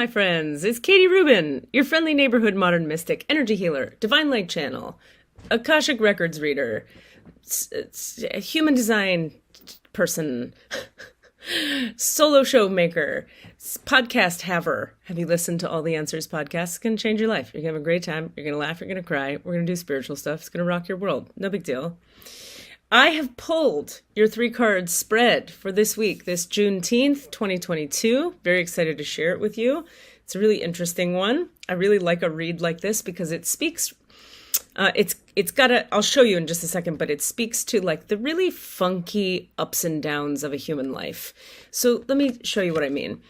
my friends. It's Katie Rubin, your friendly neighborhood modern mystic, energy healer, divine light channel, Akashic Records reader, it's a human design person, solo show maker, podcast haver. Have you listened to All the Answers podcasts? It's going to change your life. You're going to have a great time. You're going to laugh. You're going to cry. We're going to do spiritual stuff. It's going to rock your world. No big deal. I have pulled your 3-card spread for this week, this Juneteenth, 2022. Very excited to share it with you. It's a really interesting one. I really like a read like this because it speaks, it's got a, I'll show you in just a second, but it speaks to like the really funky ups and downs of a human life. So let me show you what I mean.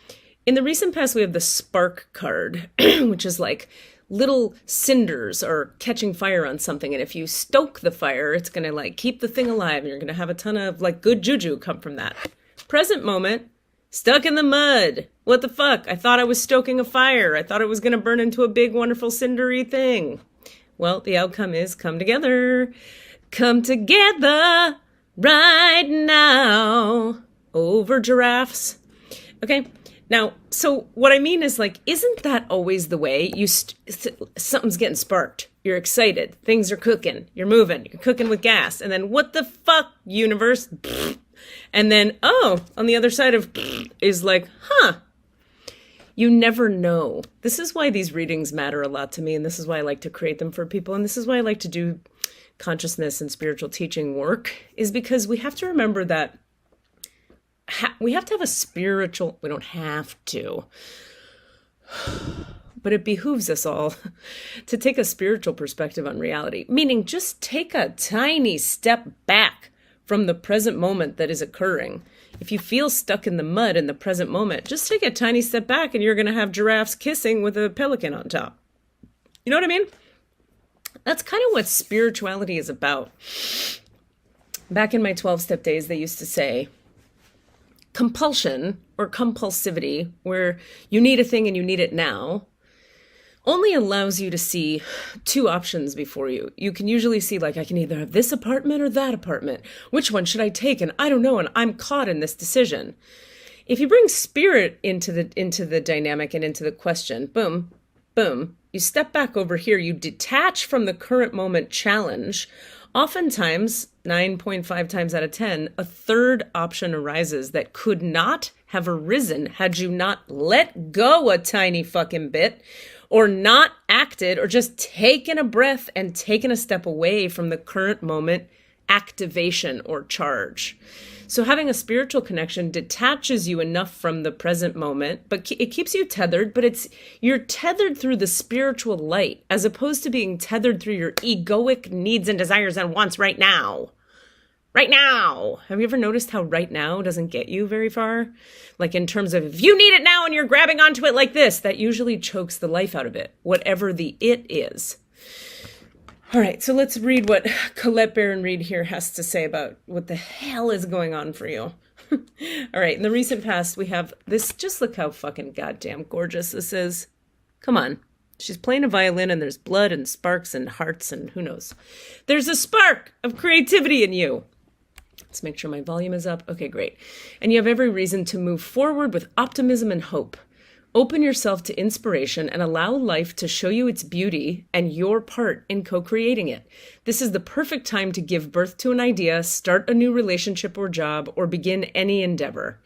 In the recent past, we have the spark card, which is like little cinders are catching fire on something. And if you stoke the fire, it's going to like keep the thing alive. And you're going to have a ton of like good juju come from that. Present moment, stuck in the mud. What the fuck? I thought I was stoking a fire. I thought it was going to burn into a big, wonderful cindery thing. Well, the outcome is come together. Come together right now over giraffes. Okay. Now, so what I mean is like, isn't that always the way? Something's getting sparked. You're excited. Things are cooking. You're moving. You're cooking with gas. And then what the fuck, universe? And then, oh, on the other side of is like, huh. You never know. This is why these readings matter a lot to me. And this is why I like to create them for people. And this is why I like to do consciousness and spiritual teaching work, is because we have to remember that we have to have a spiritual, we don't have to, but it behooves us all to take a spiritual perspective on reality, meaning just take a tiny step back from the present moment that is occurring. If you feel stuck in the mud in the present moment, just take a tiny step back and you're going to have giraffes kissing with a pelican on top. You know what I mean? That's kind of what spirituality is about. Back in my 12-step days, they used to say, compulsion or compulsivity, where you need a thing and you need it now, only allows you to see 2 options before you. You can usually see like, I can either have this apartment or that apartment. Which one should I take? And I don't know. And I'm caught in this decision. If you bring spirit into the dynamic and into the question, boom, boom, you step back over here, you detach from the current moment challenge. Oftentimes, 9.5 times out of 10, a third option arises that could not have arisen had you not let go a tiny fucking bit, or not acted, or just taken a breath and taken a step away from the current moment activation or charge. So having a spiritual connection detaches you enough from the present moment, but it keeps you tethered, but you're tethered through the spiritual light, as opposed to being tethered through your egoic needs and desires and wants right now. Right now. Have you ever noticed how right now doesn't get you very far? Like in terms of, if you need it now and you're grabbing onto it like this, that usually chokes the life out of it, whatever the it is. All right, so let's read what Colette Baron Reed here has to say about what the hell is going on for you. All right, in the recent past, we have this. Just look how fucking goddamn gorgeous this is. Come on. She's playing a violin and there's blood and sparks and hearts and who knows. There's a spark of creativity in you. Let's make sure my volume is up. Okay, great. And you have every reason to move forward with optimism and hope. Open yourself to inspiration and allow life to show you its beauty and your part in co-creating it. This is the perfect time to give birth to an idea, start a new relationship or job, or begin any endeavor.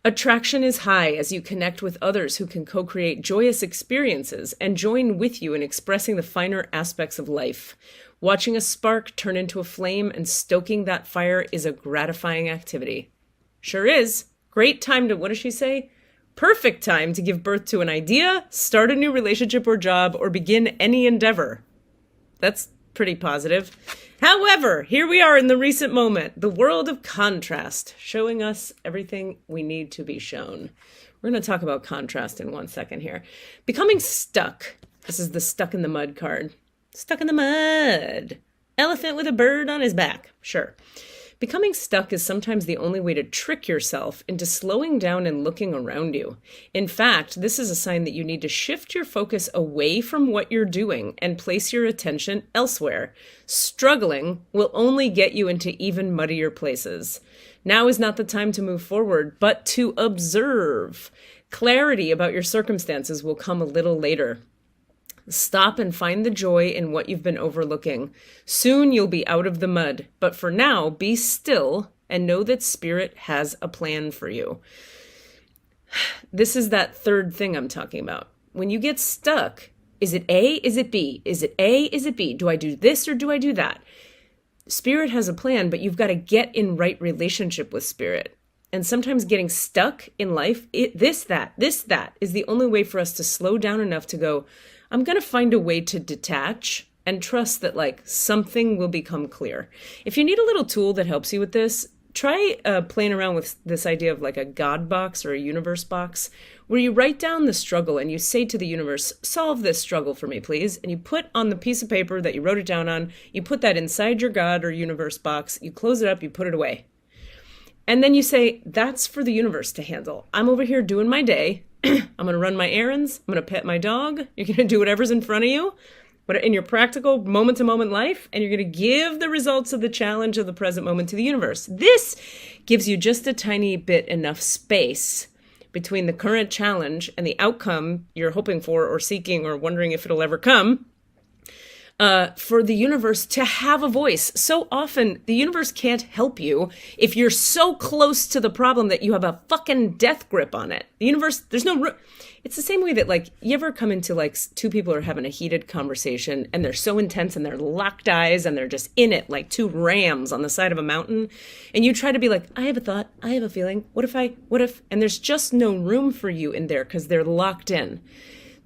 Attraction is high as you connect with others who can co-create joyous experiences and join with you in expressing the finer aspects of life. Watching a spark turn into a flame and stoking that fire is a gratifying activity. Sure is. Great time to, what does she say? Perfect time to give birth to an idea, start a new relationship or job, or begin any endeavor. That's pretty positive. However, here we are in the recent moment, the world of contrast, showing us everything we need to be shown. We're going to talk about contrast in 1 second here. Becoming stuck. This is the stuck in the mud card. Stuck in the mud. Elephant with a bird on his back. Sure. Becoming stuck is sometimes the only way to trick yourself into slowing down and looking around you. In fact, this is a sign that you need to shift your focus away from what you're doing and place your attention elsewhere. Struggling will only get you into even muddier places. Now is not the time to move forward, but to observe. Clarity about your circumstances will come a little later. Stop and find the joy in what you've been overlooking. Soon you'll be out of the mud, but for now, be still and know that Spirit has a plan for you. This is that third thing I'm talking about. When you get stuck, is it A? Is it B? Is it A? Is it B? Do I do this or do I do that? Spirit has a plan, but you've got to get in right relationship with Spirit. And sometimes getting stuck in life, this, that, is the only way for us to slow down enough to go, I'm going to find a way to detach and trust that like something will become clear. If you need a little tool that helps you with this, try playing around with this idea of like a God box or a universe box, where you write down the struggle and you say to the universe, solve this struggle for me, please. And you put on the piece of paper that you wrote it down on, you put that inside your God or universe box, you close it up, you put it away. And then you say, that's for the universe to handle. I'm over here doing my day. I'm going to run my errands. I'm going to pet my dog. You're going to do whatever's in front of you, but in your practical moment-to-moment life, and you're going to give the results of the challenge of the present moment to the universe. This gives you just a tiny bit enough space between the current challenge and the outcome you're hoping for or seeking or wondering if it'll ever come, for the universe to have a voice. So often, the universe can't help you if you're so close to the problem that you have a fucking death grip on it. The universe, there's no room. It's the same way that, like, you ever come into, like, two people are having a heated conversation and they're so intense and they're locked eyes and they're just in it like two rams on the side of a mountain. And you try to be like, I have a thought, I have a feeling, what if, and there's just no room for you in there because they're locked in.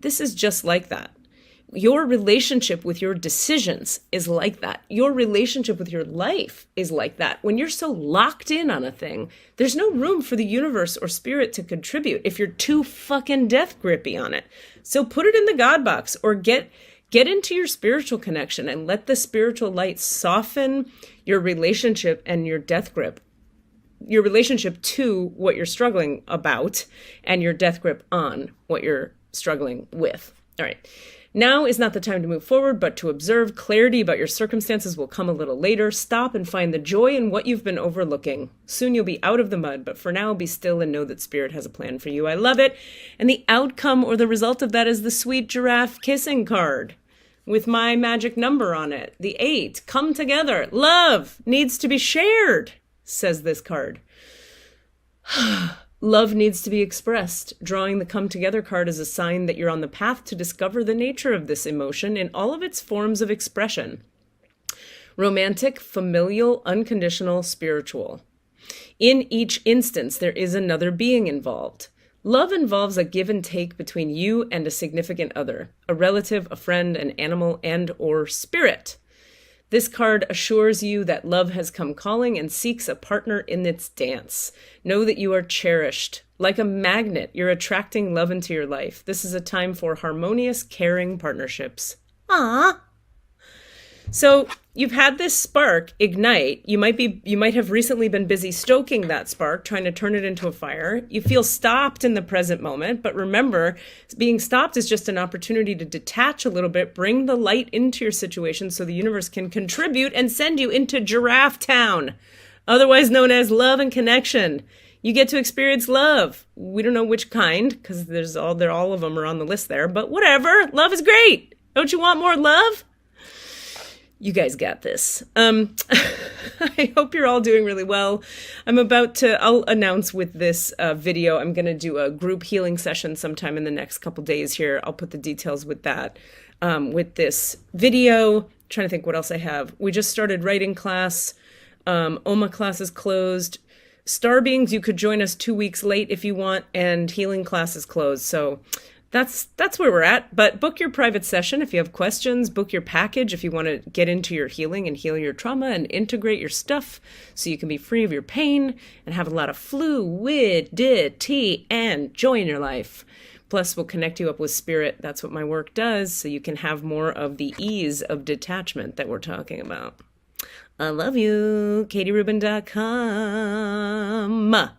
This is just like that. Your relationship with your decisions is like that. Your relationship with your life is like that. When you're so locked in on a thing, there's no room for the universe or Spirit to contribute if you're too fucking death grippy on it. So put it in the God box or get into your spiritual connection and let the spiritual light soften your relationship and your death grip. Your relationship to what you're struggling about and your death grip on what you're struggling with. All right. Now is not the time to move forward, but to observe. Clarity about your circumstances will come a little later. Stop and find the joy in what you've been overlooking. Soon you'll be out of the mud, but for now, be still and know that Spirit has a plan for you. I love it. And the outcome or the result of that is the sweet giraffe kissing card with my magic number on it. The 8. Come together. Love needs to be shared, says this card. Love needs to be expressed. Drawing the come together card is a sign that you're on the path to discover the nature of this emotion in all of its forms of expression. Romantic, familial, unconditional, spiritual. In each instance, there is another being involved. Love involves a give and take between you and a significant other, a relative, a friend, an animal, and or spirit. This card assures you that love has come calling and seeks a partner in its dance. Know that you are cherished. Like a magnet, you're attracting love into your life. This is a time for harmonious, caring partnerships. Ah. So you've had this spark ignite. You might have recently been busy stoking that spark, trying to turn it into a fire. You feel stopped in the present moment, but remember, being stopped is just an opportunity to detach a little bit, bring the light into your situation so the universe can contribute and send you into Giraffe Town, otherwise known as love and connection. You get to experience love. We don't know which kind, because all of them are on the list there, but whatever. Love is great. Don't you want more love? You guys got this. I hope you're all doing really well. I'll announce with this video, I'm going to do a group healing session sometime in the next couple days here. I'll put the details with that, with this video. Trying to think what else I have. We just started writing class. OMA class is closed. Star Beings, you could join us 2 weeks late if you want, and healing class is closed. So that's where we're at. But book your private session if you have questions. Book your package if you want to get into your healing and heal your trauma and integrate your stuff so you can be free of your pain and have a lot of fluidity and joy in your life. Plus, we'll connect you up with Spirit. That's what my work does, so you can have more of the ease of detachment that we're talking about. I love you. KatieRubin.com.